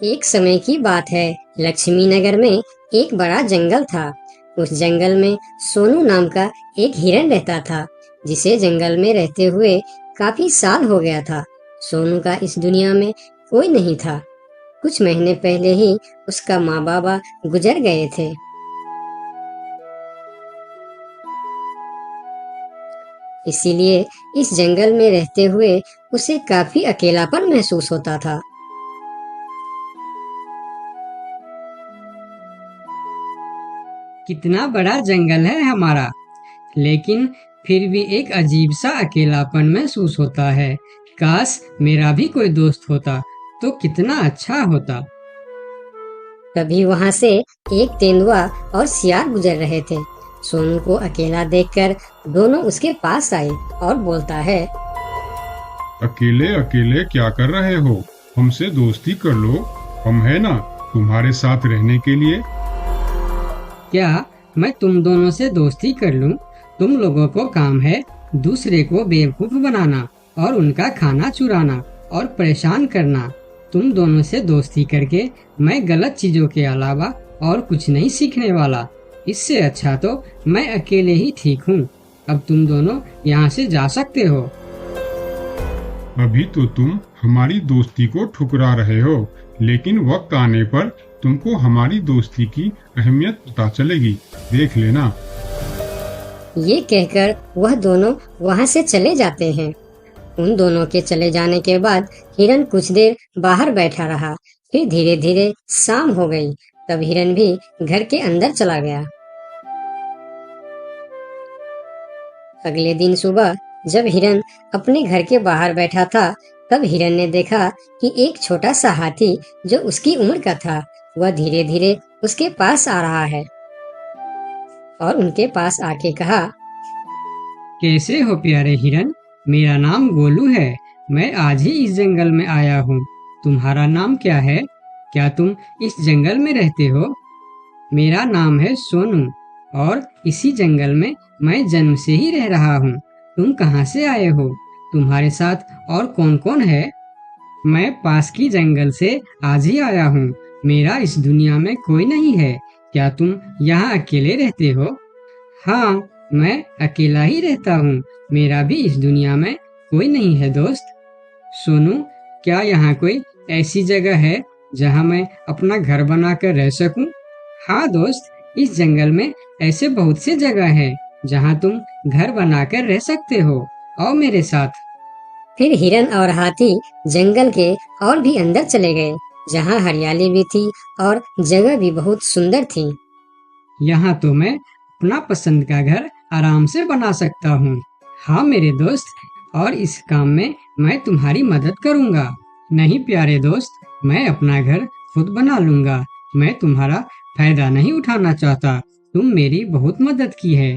एक समय की बात है। लक्ष्मी नगर में एक बड़ा जंगल था। उस जंगल में सोनू नाम का एक हिरन रहता था, जिसे जंगल में रहते हुए काफी साल हो गया था। सोनू का इस दुनिया में कोई नहीं था। कुछ महीने पहले ही उसका माँ बाबा गुजर गए थे। इसीलिए इस जंगल में रहते हुए उसे काफी अकेलापन महसूस होता था। कितना बड़ा जंगल है हमारा, लेकिन फिर भी एक अजीब सा अकेलापन महसूस होता है। काश मेरा भी कोई दोस्त होता तो कितना अच्छा होता। तभी वहां से एक तेंदुआ और सियार गुजर रहे थे। सोनू को अकेला देखकर दोनों उसके पास आए और बोलता है, अकेले अकेले क्या कर रहे हो? हमसे दोस्ती कर लो, हम है ना तुम्हारे साथ रहने के लिए। क्या मैं तुम दोनों से दोस्ती कर लूं? तुम लोगों को काम है दूसरे को बेवकूफ बनाना और उनका खाना चुराना और परेशान करना। तुम दोनों से दोस्ती करके मैं गलत चीजों के अलावा और कुछ नहीं सीखने वाला। इससे अच्छा तो मैं अकेले ही ठीक हूँ। अब तुम दोनों यहाँ से जा सकते हो। अभी तो तुम हमारी दोस्ती को ठुकरा रहे हो, लेकिन वक्त आने पर तुमको हमारी दोस्ती की अहमियत पता चलेगी, देख लेना। ये कहकर वह दोनों वहां से चले जाते हैं। उन दोनों के चले जाने के बाद हिरन कुछ देर बाहर बैठा रहा। फिर धीरे धीरे शाम हो गई। तब हिरन भी घर के अंदर चला गया। अगले दिन सुबह जब हिरन अपने घर के बाहर बैठा था, तब हिरन ने देखा कि एक छोटा सा हाथी जो उसकी उम्र का था, वह धीरे धीरे उसके पास आ रहा है और उनके पास आके कहा, कैसे हो प्यारे हिरन? मेरा नाम गोलू है। मैं आज ही इस जंगल में आया हूँ। तुम्हारा नाम क्या है? क्या तुम इस जंगल में रहते हो? मेरा नाम है सोनू और इसी जंगल में मैं जन्म से ही रह रहा हूँ। तुम कहाँ से आए हो? तुम्हारे साथ और कौन कौन है? मैं पास की जंगल से आज ही आया हूँ। मेरा इस दुनिया में कोई नहीं है। क्या तुम यहाँ अकेले रहते हो? हाँ, मैं अकेला ही रहता हूँ। मेरा भी इस दुनिया में कोई नहीं है दोस्त। सोनू, क्या यहाँ कोई ऐसी जगह है जहाँ मैं अपना घर बनाकर रह सकूं? हाँ दोस्त, इस जंगल में ऐसे बहुत से जगह है जहाँ तुम घर बनाकर रह सकते हो। आओ मेरे साथ। फिर हिरन और हाथी जंगल के और भी अंदर चले गए, जहाँ हरियाली भी थी और जगह भी बहुत सुंदर थी। यहाँ तो मैं अपना पसंद का घर आराम से बना सकता हूँ। हाँ मेरे दोस्त, और इस काम में मैं तुम्हारी मदद करूँगा। नहीं प्यारे दोस्त, मैं अपना घर खुद बना लूँगा। मैं तुम्हारा फायदा नहीं उठाना चाहता। तुम मेरी बहुत मदद की है।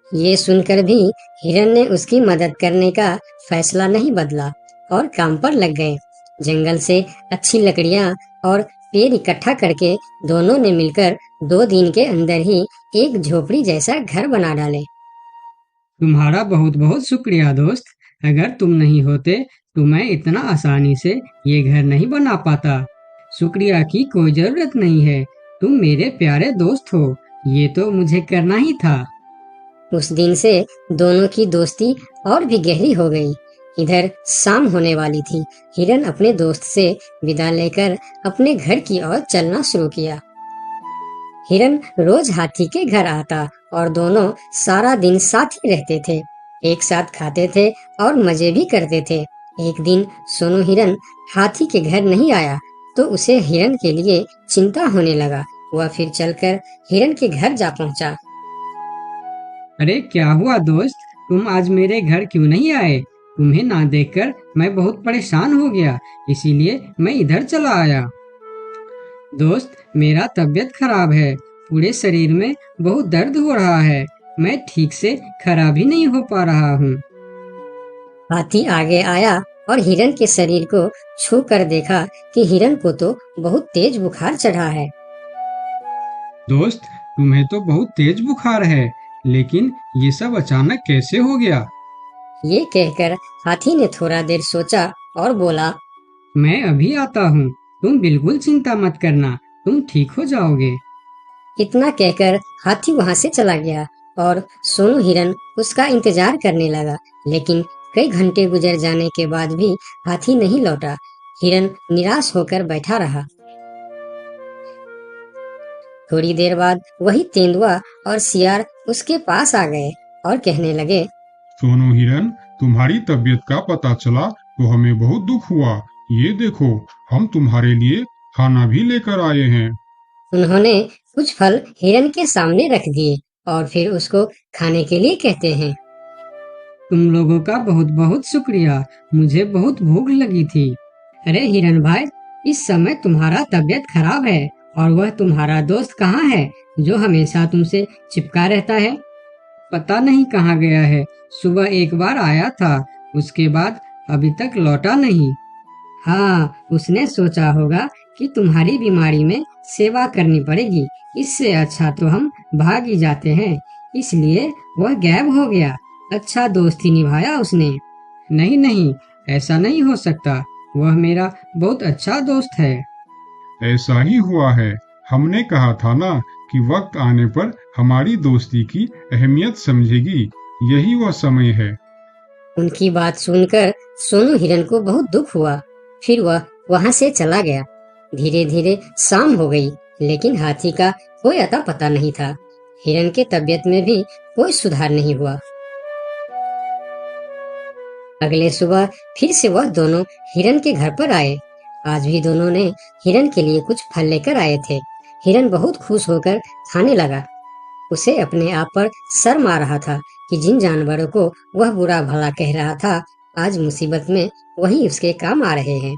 ये सुनकर भी हिरन ने उसकी मदद करने का फैसला नहीं बदला और काम पर लग गए। जंगल से अच्छी लकड़ियाँ और पेड़ इकट्ठा करके दोनों ने मिलकर 2 दिन के अंदर ही एक झोपड़ी जैसा घर बना डाले। तुम्हारा बहुत बहुत शुक्रिया दोस्त। अगर तुम नहीं होते तो मैं इतना आसानी से ये घर नहीं बना पाता। शुक्रिया की कोई जरूरत नहीं है। तुम मेरे प्यारे दोस्त हो। ये तो मुझे करना ही था। उस दिन से दोनों की दोस्ती और भी गहरी हो गई। इधर शाम होने वाली थी। हिरन अपने दोस्त से विदा लेकर अपने घर की ओर चलना शुरू किया। हिरन रोज हाथी के घर आता और दोनों सारा दिन साथ ही रहते थे। एक साथ खाते थे और मजे भी करते थे। एक दिन सोनू हिरन हाथी के घर नहीं आया तो उसे हिरन के लिए चिंता होने लगा। वह फिर चलकर हिरन के घर जा पहुंचा। अरे क्या हुआ दोस्त, तुम आज मेरे घर क्यों नहीं आए? तुम्हें ना देखकर मैं बहुत परेशान हो गया, इसीलिए मैं इधर चला आया। दोस्त, मेरा तबीयत खराब है। पूरे शरीर में बहुत दर्द हो रहा है। मैं ठीक से खड़ा भी नहीं हो पा रहा हूँ। हाथी आगे आया और हिरन के शरीर को छू कर देखा कि हिरन को तो बहुत तेज बुखार चढ़ा है। दोस्त, तुम्हें तो बहुत तेज बुखार है, लेकिन ये सब अचानक कैसे हो गया? ये कहकर हाथी ने थोड़ा देर सोचा और बोला, मैं अभी आता हूँ। तुम बिल्कुल चिंता मत करना, तुम ठीक हो जाओगे। इतना कहकर हाथी वहां से चला गया और सोनू हिरन उसका इंतजार करने लगा, लेकिन कई घंटे गुजर जाने के बाद भी हाथी नहीं लौटा। हिरन निराश होकर बैठा रहा। थोड़ी देर बाद वही तेंदुआ और सियार उसके पास आ गए और कहने लगे, सोनू हिरन, तुम्हारी तबीयत का पता चला तो हमें बहुत दुख हुआ। ये देखो, हम तुम्हारे लिए खाना भी लेकर आए हैं। उन्होंने कुछ फल हिरन के सामने रख दिए और फिर उसको खाने के लिए कहते हैं। तुम लोगों का बहुत बहुत शुक्रिया, मुझे बहुत भूख लगी थी। अरे हिरन भाई, इस समय तुम्हारा तबीयत खराब है और वह तुम्हारा दोस्त कहाँ है जो हमेशा तुमसे चिपका रहता है? पता नहीं कहाँ गया है। सुबह एक बार आया था, उसके बाद अभी तक लौटा नहीं। हाँ, उसने सोचा होगा कि तुम्हारी बीमारी में सेवा करनी पड़ेगी, इससे अच्छा तो हम भाग ही जाते हैं, इसलिए वह गायब हो गया। अच्छा दोस्ती निभाया उसने। नहीं नहीं, ऐसा नहीं हो सकता, वह मेरा बहुत अच्छा दोस्त है। ऐसा ही हुआ है। हमने कहा था ना कि वक्त आने पर हमारी दोस्ती की अहमियत समझेगी। यही वह समय है। उनकी बात सुनकर सोनू हिरन को बहुत दुख हुआ। फिर वह वहां से चला गया। धीरे धीरे शाम हो गई, लेकिन हाथी का कोई अता पता नहीं था। हिरन के तबीयत में भी कोई सुधार नहीं हुआ। अगले सुबह फिर से वह दोनों हिरन के घर पर आए। आज भी दोनों ने हिरन के लिए कुछ फल लेकर आए थे। हिरन बहुत खुश होकर खाने लगा। उसे अपने आप पर शर्म आ रहा था कि जिन जानवरों को वह बुरा भला कह रहा था, आज मुसीबत में वही उसके काम आ रहे हैं।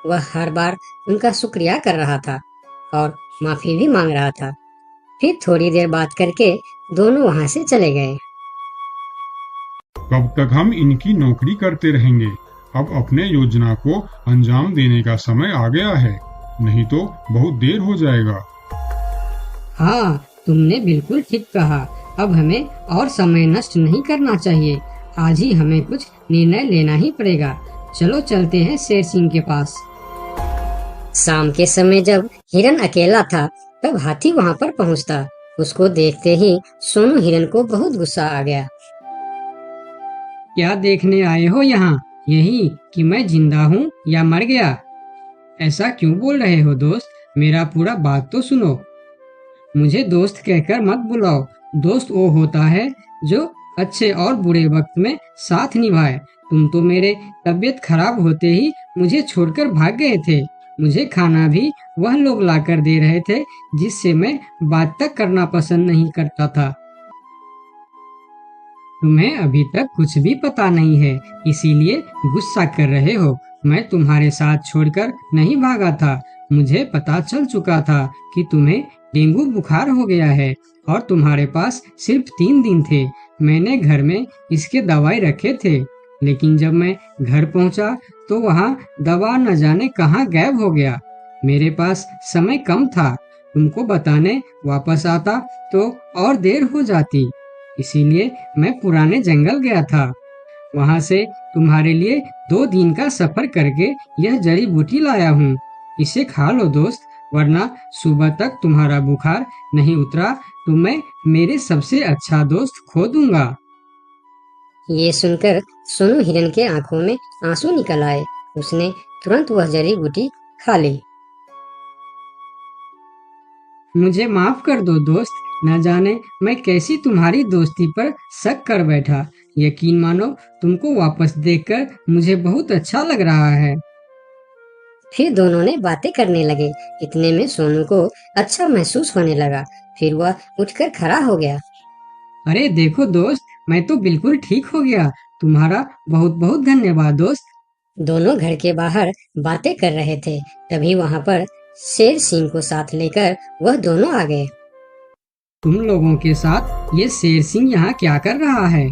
वह हर बार उनका शुक्रिया कर रहा था और माफी भी मांग रहा था। फिर थोड़ी देर बात करके दोनों वहां से चले गए। कब तक हम इनकी नौकरी करते रहेंगे? अब अपने योजना को अंजाम देने का समय आ गया है, नहीं तो बहुत देर हो जाएगा। हाँ, तुमने बिल्कुल ठीक कहा। अब हमें और समय नष्ट नहीं करना चाहिए। आज ही हमें कुछ निर्णय लेना ही पड़ेगा। चलो चलते हैं शेर सिंह के पास। शाम के समय जब हिरन अकेला था, तब हाथी वहां पर पहुंचता। उसको देखते ही सोनू हिरन को बहुत गुस्सा आ गया। क्या देखने आए हो यहाँ? यही कि मैं जिंदा हूँ या मर गया? ऐसा क्यों बोल रहे हो दोस्त? मेरा पूरा बात तो सुनो। मुझे दोस्त कहकर मत बुलाओ। दोस्त वो होता है जो अच्छे और बुरे वक्त में साथ निभाए। तुम तो मेरे तबीयत खराब होते ही मुझे छोड़कर भाग गए थे। मुझे खाना भी वह लोग लाकर दे रहे थे जिससे मैं बात तक करना पसंद नहीं करता था। तुम्हें अभी तक कुछ भी पता नहीं है, इसीलिए गुस्सा कर रहे हो। मैं तुम्हारे साथ छोड़कर नहीं भागा था। मुझे पता चल चुका था कि तुम्हें डेंगू बुखार हो गया है और तुम्हारे पास सिर्फ 3 दिन थे। मैंने घर में इसके दवाई रखे थे, लेकिन जब मैं घर पहुंचा तो वहाँ दवा न जाने कहाँ गायब हो गया। मेरे पास समय कम था। तुमको बताने वापस आता तो और देर हो जाती, इसीलिए मैं पुराने जंगल गया था। वहाँ से तुम्हारे लिए 2 दिन का सफर करके यह जड़ी बूटी लाया हूँ। इसे खा लो दोस्त, वरना सुबह तक तुम्हारा बुखार नहीं उतरा तो मैं मेरे सबसे अच्छा दोस्त खो दूंगा। ये सुनकर सोनू हिरन के आंखों में आंसू निकल आए। उसने तुरंत वह जड़ी बूटी खा ली। मुझे माफ कर दो दोस्त, न जाने मैं कैसी तुम्हारी दोस्ती पर शक कर बैठा। यकीन मानो, तुमको वापस देखकर मुझे बहुत अच्छा लग रहा है। फिर दोनों ने बातें करने लगे। इतने में सोनू को अच्छा महसूस होने लगा। फिर वह उठकर खड़ा हो गया। अरे देखो दोस्त, मैं तो बिल्कुल ठीक हो गया। तुम्हारा बहुत बहुत धन्यवाद दोस्त। दोनों घर के बाहर बातें कर रहे थे, तभी वहां पर शेर सिंह को साथ लेकर वह दोनों आ गए। तुम लोगों के साथ ये शेर सिंह यहाँ क्या कर रहा है?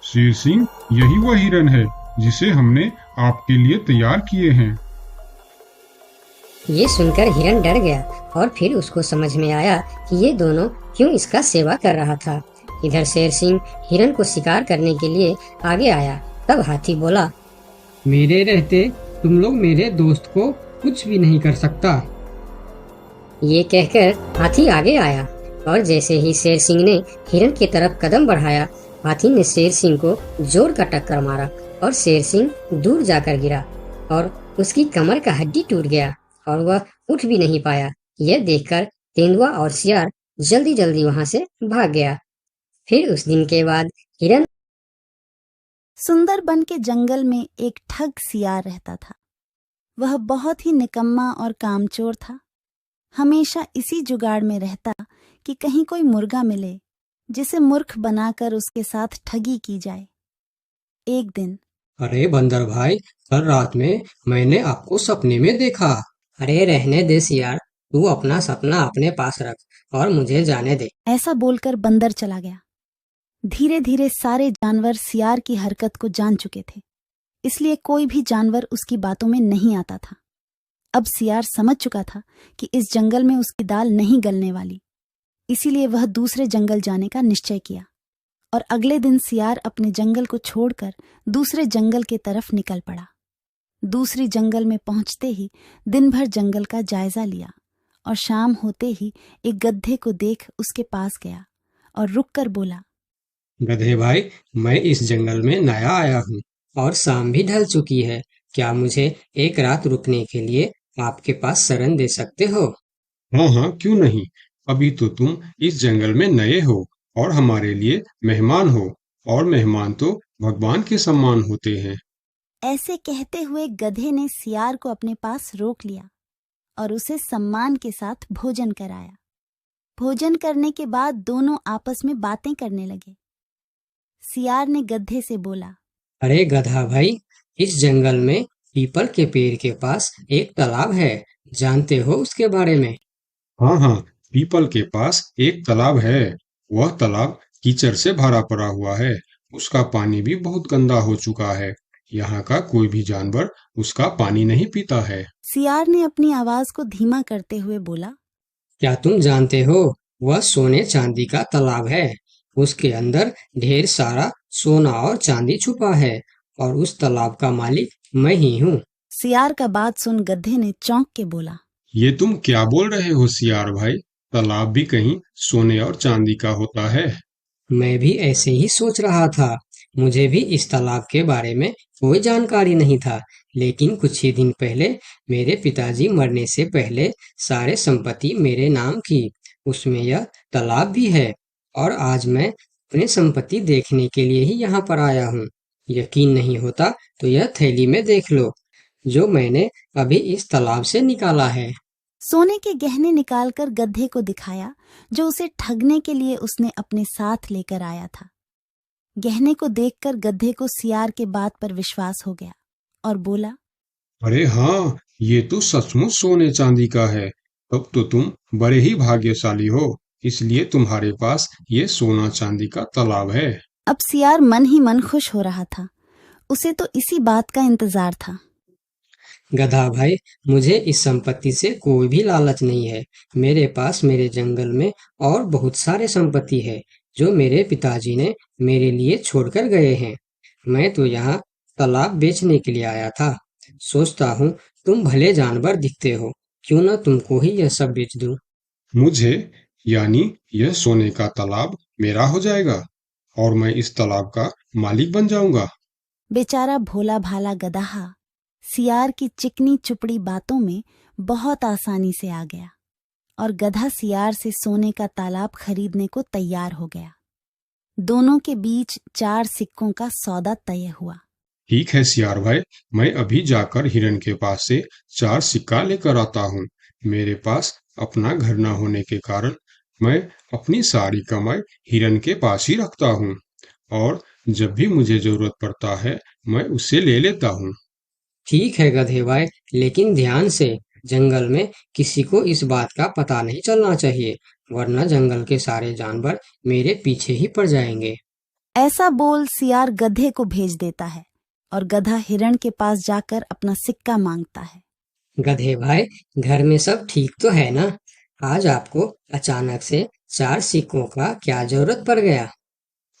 शेर सिंह, यही वह हिरन है जिसे हमने आपके लिए तैयार किए हैं। ये सुनकर हिरन डर गया और फिर उसको समझ में आया कि ये दोनों क्यों इसका सेवा कर रहा था। इधर शेर सिंह हिरन को शिकार करने के लिए आगे आया। तब हाथी बोला, मेरे रहते तुम लोग मेरे दोस्त को कुछ भी नहीं कर सकता। ये कहकर हाथी आगे आया और जैसे ही शेर सिंह ने हिरन की तरफ कदम बढ़ाया, हाथी ने शेर सिंह को जोर का टक्कर मारा और शेर सिंह दूर जाकर गिरा और उसकी कमर का हड्डी टूट गया और वह उठ भी नहीं पाया। यह देखकर तेंदुआ और सियार जल्दी जल्दी वहां से भाग गया। फिर उस दिन के बाद हिरन सुंदरबन के जंगल में एक ठग सियार रहता था। वह बहुत ही निकम्मा और कामचोर था। हमेशा इसी जुगाड़ में रहता कि कहीं कोई मुर्गा मिले जिसे मूर्ख बनाकर उसके साथ ठगी की जाए। एक दिन अरे बंदर भाई, कल रात में मैंने आपको सपने में देखा। अरे रहने दे सियार, तू अपना सपना अपने पास रख और मुझे जाने दे। ऐसा बोलकर बंदर चला गया। धीरे धीरे सारे जानवर सियार की हरकत को जान चुके थे, इसलिए कोई भी जानवर उसकी बातों में नहीं आता था। अब सियार समझ चुका था कि इस जंगल में उसकी दाल नहीं गलने वाली, इसीलिए वह दूसरे जंगल जाने का निश्चय किया और अगले दिन सियार अपने जंगल को छोड़कर दूसरे जंगल की तरफ निकल पड़ा। दूसरी जंगल में पहुंचते ही दिन भर जंगल का जायजा लिया और शाम होते ही एक गधे को देख उसके पास गया और रुककर बोला, गधे भाई, मैं इस जंगल में नया आया हूँ और शाम भी ढल चुकी है। क्या मुझे एक रात रुकने के लिए आपके पास शरण दे सकते हो? हाँ हाँ, क्यों नहीं। अभी तो तुम इस जंगल में नए हो और हमारे लिए मेहमान हो, और मेहमान तो भगवान के समान होते हैं। ऐसे कहते हुए गधे ने सियार को अपने पास रोक लिया और उसे सम्मान के साथ भोजन कराया। भोजन करने के बाद दोनों आपस में बातें करने लगे। सियार ने गधे से बोला, अरे गधा भाई, इस जंगल में पीपल के पेड़ के पास एक तालाब है, जानते हो उसके बारे में? हाँ हाँ, पीपल के पास एक तालाब है। वह तालाब कीचड़ से भरा पड़ा हुआ है। उसका पानी भी बहुत गंदा हो चुका है। यहाँ का कोई भी जानवर उसका पानी नहीं पीता है। सियार ने अपनी आवाज को धीमा करते हुए बोला, क्या तुम जानते हो, वह सोने चांदी का तालाब है। उसके अंदर ढेर सारा सोना और चांदी छुपा है और उस तालाब का मालिक मैं ही हूँ। सियार का बात सुन गधे ने चौंक के बोला, ये तुम क्या बोल रहे हो सियार भाई? तालाब भी कहीं सोने और चांदी का होता है? मैं भी ऐसे ही सोच रहा था। मुझे भी इस तालाब के बारे में कोई जानकारी नहीं था, लेकिन कुछ ही दिन पहले मेरे पिताजी मरने से पहले सारे संपत्ति मेरे नाम की। उसमें यह तालाब भी है और आज मैं अपनी संपत्ति देखने के लिए ही यहाँ पर आया हूँ। यकीन नहीं होता तो यह थैली में देख लो, जो मैंने अभी इस तालाब से निकाला है। सोने के गहने निकालकर गधे को दिखाया, जो उसे ठगने के लिए उसने अपने साथ लेकर आया था। गहने को देखकर गधे को सियार के बात पर विश्वास हो गया और बोला, अरे हाँ, ये तो सचमुच सोने चांदी का है। अब तो तुम बड़े ही भाग्यशाली हो, इसलिए तुम्हारे पास ये सोना चांदी का तालाब है। अब सियार मन ही मन खुश हो रहा था। उसे तो इसी बात का इंतजार था। गधा भाई, मुझे इस संपत्ति से कोई भी लालच नहीं है। मेरे पास मेरे जंगल में और बहुत सारे संपत्ति है जो मेरे पिताजी ने मेरे लिए छोड़कर गए हैं। मैं तो यहाँ तालाब बेचने के लिए आया था। सोचता हूँ तुम भले जानवर दिखते हो, क्यों ना तुमको ही यह सब बेच दूं। मुझे, यानी यह सोने का तालाब मेरा हो जाएगा और मैं इस तालाब का मालिक बन जाऊंगा। बेचारा भोला भाला गदहा सियार की चिकनी चुपड़ी बातों में बहुत आसानी से आ गया और गधा सियार से सोने का तालाब खरीदने को तैयार हो गया। दोनों के बीच 4 सिक्कों का सौदा तय हुआ। ठीक है सियार भाई, मैं अभी जाकर हिरन के पास से 4 सिक्का लेकर आता हूँ। मेरे पास अपना घर न होने के कारण मैं अपनी सारी कमाई हिरन के पास ही रखता हूँ, और जब भी मुझे जरूरत पड़ता है मैं उससे ले लेता हूँ। ठीक है गधे भाई, लेकिन ध्यान से, जंगल में किसी को इस बात का पता नहीं चलना चाहिए, वरना जंगल के सारे जानवर मेरे पीछे ही पड़ जाएंगे। ऐसा बोल सियार गधे को भेज देता है और गधा हिरण के पास जाकर अपना सिक्का मांगता है। गधे भाई, घर में सब ठीक तो है ना? आज आपको अचानक से 4 सिक्कों का क्या जरूरत पड़ गया?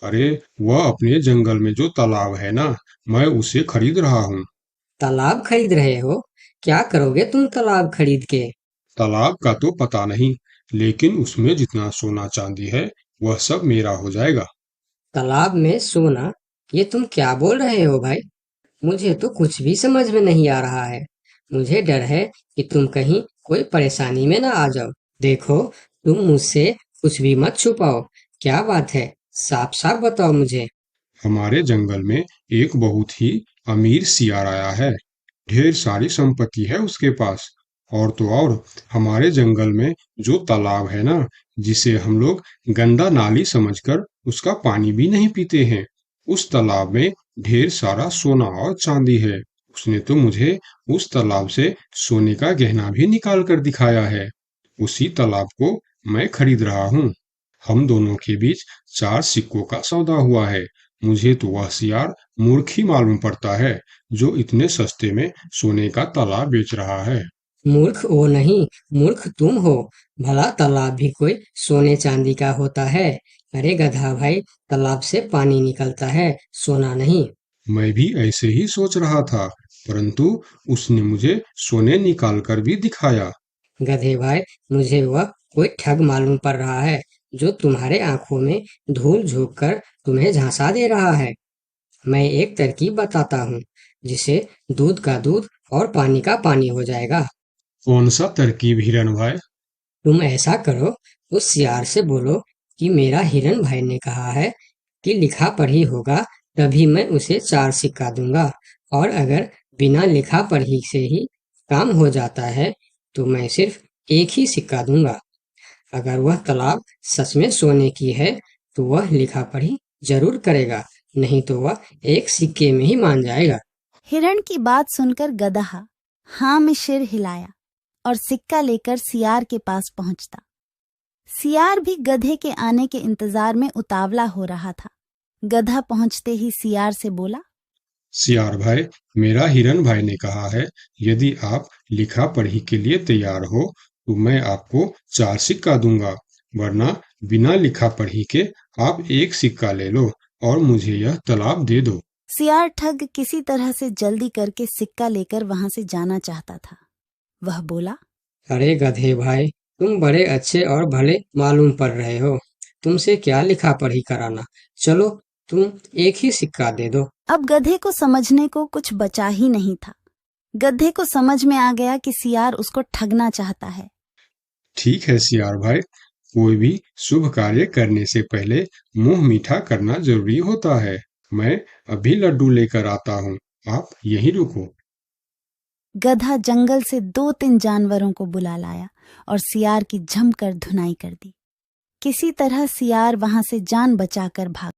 अरे, वह अपने जंगल में जो तालाब है ना, मैं उसे खरीद रहा हूँ। तालाब खरीद रहे हो? क्या करोगे तुम तालाब खरीद के? तालाब का तो पता नहीं, लेकिन उसमें जितना सोना चांदी है वह सब मेरा हो जाएगा। तालाब में सोना? ये तुम क्या बोल रहे हो भाई? मुझे तो कुछ भी समझ में नहीं आ रहा है। मुझे डर है कि तुम कहीं कोई परेशानी में ना आ जाओ। देखो, तुम मुझसे कुछ भी मत छुपाओ। क्या बात है? साफ साफ बताओ मुझे। हमारे जंगल में एक बहुत ही अमीर सियार आया है। ढेर सारी संपत्ति है उसके पास। और तो और, हमारे जंगल में जो तालाब है ना, जिसे हम लोग गंदा नाली समझकर उसका पानी भी नहीं पीते हैं, उस तालाब में ढेर सारा सोना और चांदी है। उसने तो मुझे उस तालाब से सोने का गहना भी निकाल कर दिखाया है। उसी तालाब को मैं खरीद रहा हूँ। हम दोनों के बीच 4 सिक्कों का सौदा हुआ है। मुझे तो वह सियार मूर्ख ही मालूम पड़ता है, जो इतने सस्ते में सोने का तालाब बेच रहा है। मूर्ख वो नहीं, मूर्ख तुम हो। भला तालाब भी कोई सोने चांदी का होता है? अरे गधा भाई, तालाब से पानी निकलता है, सोना नहीं। मैं भी ऐसे ही सोच रहा था, परंतु उसने मुझे सोने निकाल कर भी दिखाया। गधे भाई, मुझे वह कोई ठग मालूम पड़ रहा है, जो तुम्हारे आंखों में धूल झोंक कर तुम्हें झांसा दे रहा है। मैं एक तरकीब बताता हूँ, जिसे दूध का दूध और पानी का पानी हो जाएगा। कौन सा तरकीब हिरन भाई? तुम ऐसा करो, उस सियार से बोलो कि मेरा हिरन भाई ने कहा है कि लिखा पढ़ी होगा तभी मैं उसे 4 सिक्का दूंगा, और अगर बिना लिखा पढ़ी से ही काम हो जाता है तो मैं सिर्फ एक ही सिक्का दूंगा। अगर वह तालाब सच में सोने की है तो वह लिखा पढ़ी जरूर करेगा, नहीं तो वह एक सिक्के में ही मान जाएगा। हिरण की बात सुनकर गदहा हाँ में सिर हिलाया और सिक्का लेकर सियार के पास पहुंचता। सियार भी गधे के आने के इंतजार में उतावला हो रहा था। गधा पहुंचते ही सियार से बोला, सियार भाई, मेरा हिरन भाई ने कहा है, यदि आप लिखा पढ़ी के लिए तैयार हो तो मैं आपको 4 सिक्का दूंगा, वरना बिना लिखा पढ़ी के आप एक सिक्का ले लो और मुझे यह तालाब दे दो। सियार ठग किसी तरह से जल्दी करके सिक्का लेकर वहां से जाना चाहता था। वह बोला, अरे गधे भाई, तुम बड़े अच्छे और भले मालूम पड़ रहे हो। तुमसे क्या लिखा पढ़ी कराना। चलो, तुम एक ही सिक्का दे दो। अब गधे को समझने को कुछ बचा ही नहीं था। गधे को समझ में आ गया कि सियार उसको ठगना चाहता है। ठीक है सियार भाई, कोई भी शुभ कार्य करने से पहले मुंह मीठा करना जरूरी होता है। मैं अभी लड्डू लेकर आता हूँ, आप यहीं रुको। गधा जंगल से 2-3 जानवरों को बुला लाया और सियार की जमकर धुनाई कर दी। किसी तरह सियार वहां से जान बचाकर भाग